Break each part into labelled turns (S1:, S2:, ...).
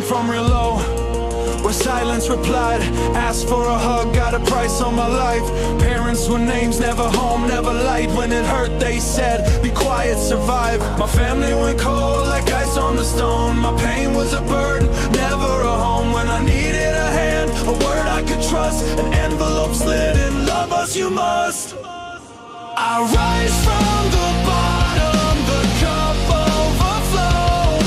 S1: from real low, where silence replied. Asked for a hug, got a price on my life. Parents with names, never home, never light. When it hurt they said, be quiet, survive. My family went cold like ice on the stone. My pain was a burden, never a home. When I needed a hand, a word I could trust, an envelope slid in, love us you must. I rise from the bottom, the cup overflowed.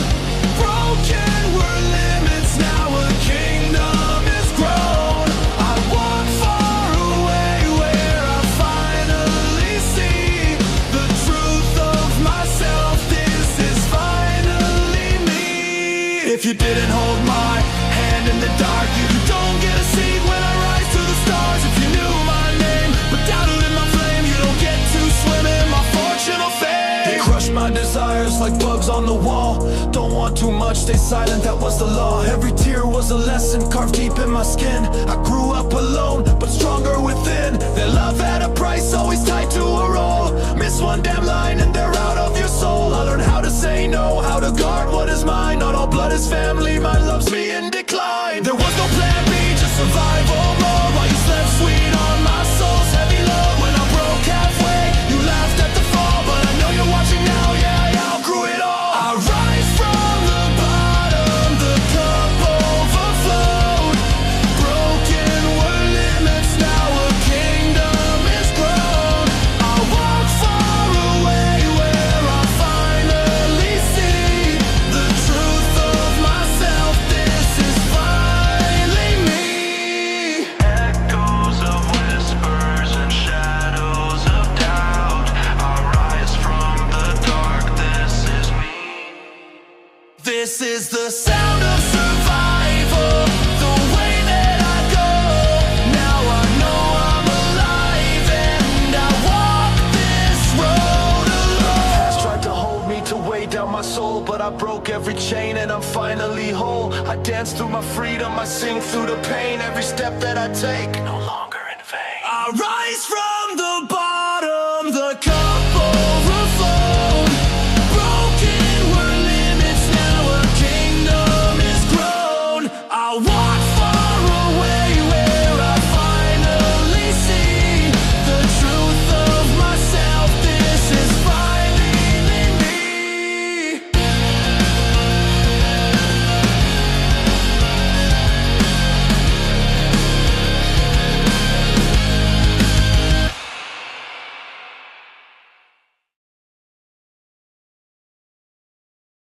S1: Broken were limits, now a kingdom is grown. I walk far away where I finally see the truth of myself. This is finally me. If you didn't hold my hand in the dark, you don't get a seat when I rise to the stars. If you knew my name but doubted in my flame, you don't get to swim in my fortune or fame. They crushed my desires like bugs on the wall. Don't want too much, stay silent, that was the law. Every tear was a lesson carved deep in my skin. I grew up alone, but stronger within. Their love had a price, always tied to a role. Miss one damn line and they're out of your soul. I learned how to say no, how to guard what is mine. Not all blood is family, mine loves me in decline. There was no plan B, just survival mode. While you slept sweet on my soul's heavy load. When I broke halfway, you laughed at the fall, but I know you're watching now, yeah, I outgrew it all. I rise from the bottom, the cup overflowed. Broken were limits, now a kingdom is grown. I walk far away where I finally see the truth of myself. This is finally me. Echoes of whispers and shadows of doubt. I rise from the dark, this is me. This is the sound of survival, the way that I go. Now I know I'm alive and I walk this road alone. The past tried to hold me, to weigh down my soul, but I broke every chain and I'm finally whole. I dance through my freedom, I sing through the pain. Every step that I take, no longer in vain. I rise from